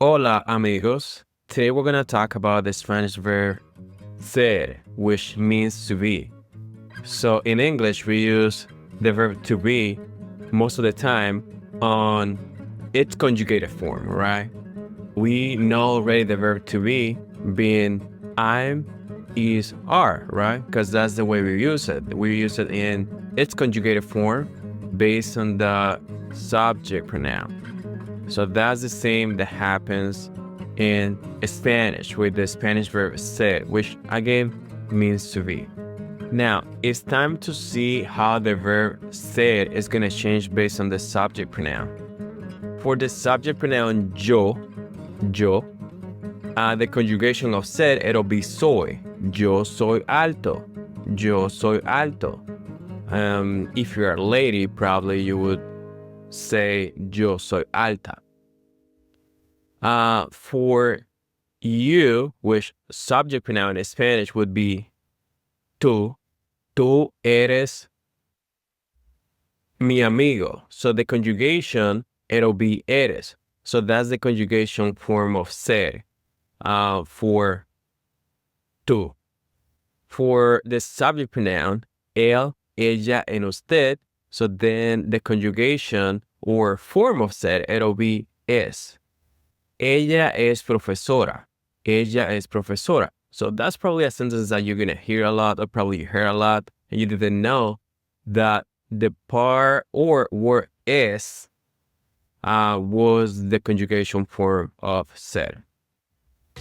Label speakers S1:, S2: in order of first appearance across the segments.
S1: Hola amigos. Today we're gonna talk about the Spanish verb ser, which means to be. So in English, we use the verb to be most of the time on its conjugated form, right? We know already the verb to be being I'm, is, are, right? Because that's the way we use it. We use it in its conjugated form based on the subject pronoun. So that's the same that happens in Spanish with the Spanish verb ser, which again means to be. Now, it's time to see how the verb ser is going to change based on the subject pronoun. For the subject pronoun yo, the conjugation of ser, it'll be soy. Yo soy alto. Yo soy alto. If you're a lady, probably you would say yo soy alta. For you, which subject pronoun in Spanish would be tú. Tú eres mi amigo. So the conjugation, it'll be eres. So that's the conjugation form of ser for tú. For the subject pronoun, él, ella, and usted, so then the conjugation or form of ser, it'll be es. Ella es profesora. Ella es profesora. So that's probably a sentence that you're going to hear a lot, or probably you heard a lot, and you didn't know that the part or word es was the conjugation form of ser.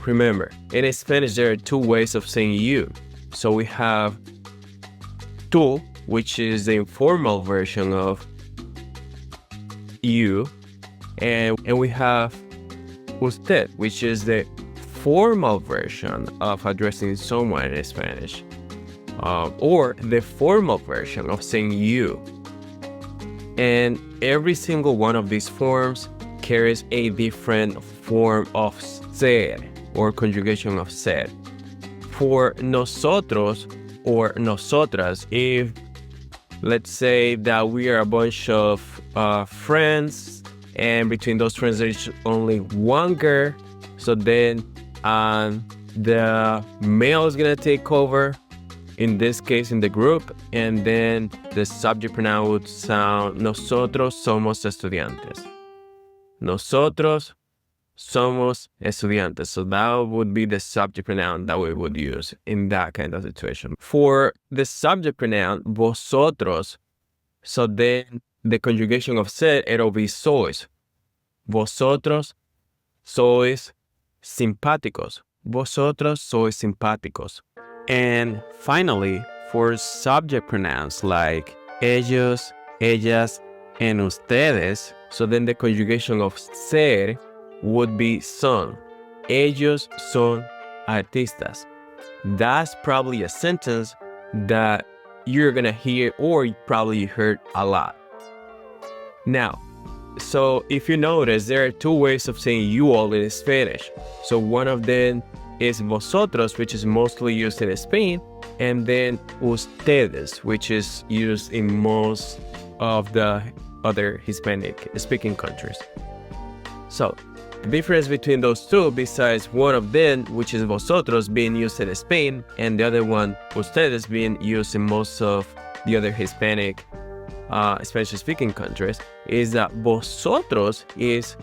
S1: Remember, in Spanish, there are two ways of saying you. So we have tú, which is the informal version of you, and we have usted, which is the formal version of addressing someone in Spanish, or the formal version of saying you. And every single one of these forms carries a different form of ser or conjugation of ser. For nosotros or nosotras, if let's say that we are a bunch of friends, and between those friends there's only one girl, so then the male is gonna take over, in this case in the group, and then the subject pronoun would sound nosotros somos estudiantes. Nosotros somos estudiantes. So that would be the subject pronoun that we would use in that kind of situation. For the subject pronoun vosotros, so then the conjugation of ser, it'll be sois. Vosotros sois simpáticos. Vosotros sois simpáticos. And finally, for subject pronouns like ellos, ellas, and ustedes, so then the conjugation of ser would be son. Ellos son artistas. That's probably a sentence that you're gonna hear or probably you heard a lot. Now, so if you notice, there are two ways of saying you all in Spanish. So one of them is vosotros, which is mostly used in Spain, and then ustedes, which is used in most of the other Hispanic speaking countries. So the difference between those two, besides one of them, which is vosotros, being used in Spain, and the other one, ustedes, being used in most of the other Hispanic Spanish-speaking countries, is that vosotros is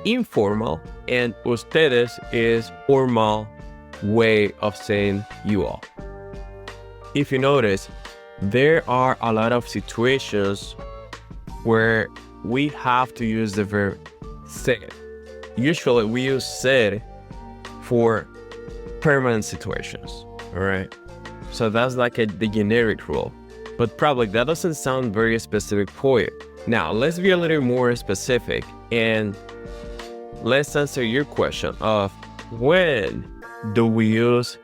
S1: informal and ustedes is formal way of saying you all. If you notice, there are a lot of situations where we have to use the verb ser. Usually we use ser for permanent situations, all right? So that's like the generic rule, but probably that doesn't sound very specific for you. Now, let's be a little more specific and let's answer your question of when do we use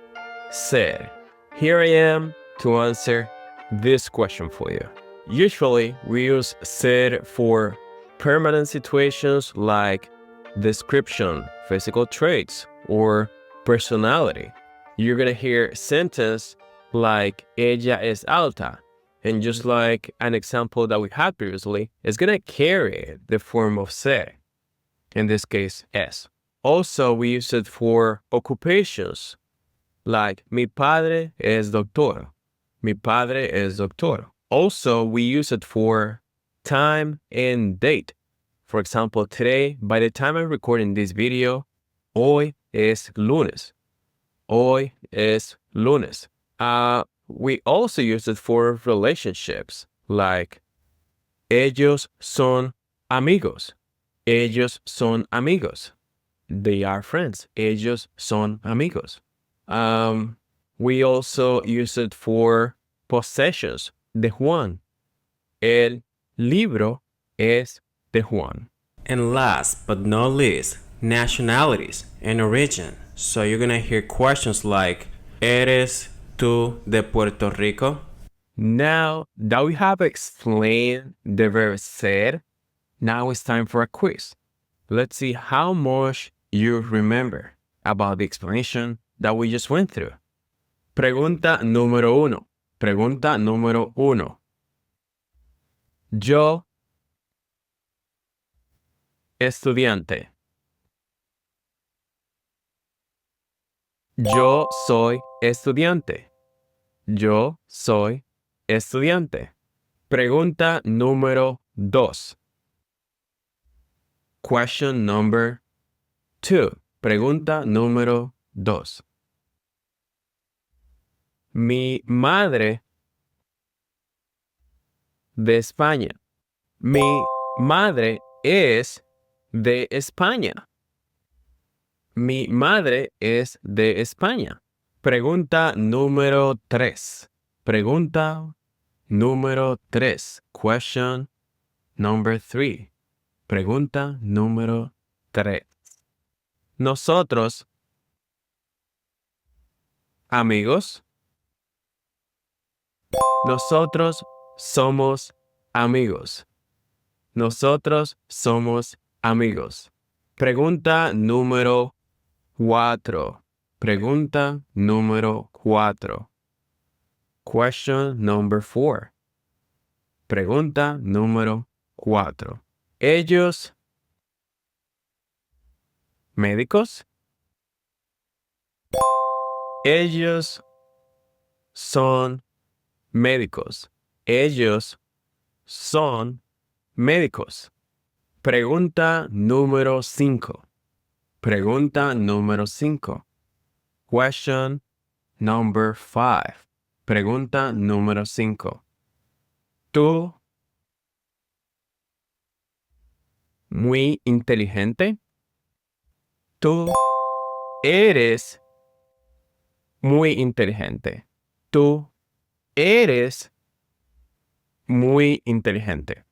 S1: ser? Here I am to answer this question for you. Usually we use ser for permanent situations like description, physical traits, or personality. You're gonna hear sentence like ella es alta, and just like an example that we had previously, it's gonna carry the form of ser, in this case es. Also, we use it for occupations, like mi padre es doctor. Mi padre es doctor. Also, we use it for time and date. For example, today, by the time I'm recording this video, hoy es lunes. Hoy es lunes. We also use it for relationships, like ellos son amigos. Ellos son amigos. They are friends. Ellos son amigos. We also use it for possessions. De Juan. El libro es de Juan.
S2: And last but not least, nationalities and origin. So you're gonna hear questions like, ¿Eres tú de Puerto Rico?
S1: Now that we have explained the verb ser, now it's time for a quiz. Let's see how much you remember about the explanation that we just went through. Pregunta número uno. Pregunta número uno. Yo, estudiante. Yo soy estudiante. Yo soy estudiante. Pregunta número dos. Question number 2. Pregunta número 2. Mi madre de España. Mi madre es de España. Mi madre es de España. Pregunta número 3. Pregunta número 3. Question number 3. Pregunta número 3. Nosotros, amigos. Nosotros somos amigos. Nosotros somos amigos. Pregunta número 4. Pregunta número 4. Question number 4. Pregunta número 4. Ellos, médicos. Ellos son médicos. Ellos son médicos. Pregunta número 5. Pregunta número 5. Question number 5. Pregunta número 5. ¿Tú muy inteligente? Tú eres muy inteligente. Tú eres muy inteligente.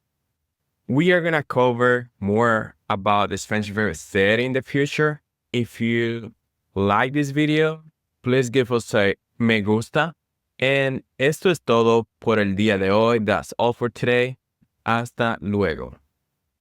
S1: We are going to cover more about the Spanish verb ser in the future. If you like this video, please give us a me gusta. And esto es todo por el día de hoy. That's all for today. Hasta luego.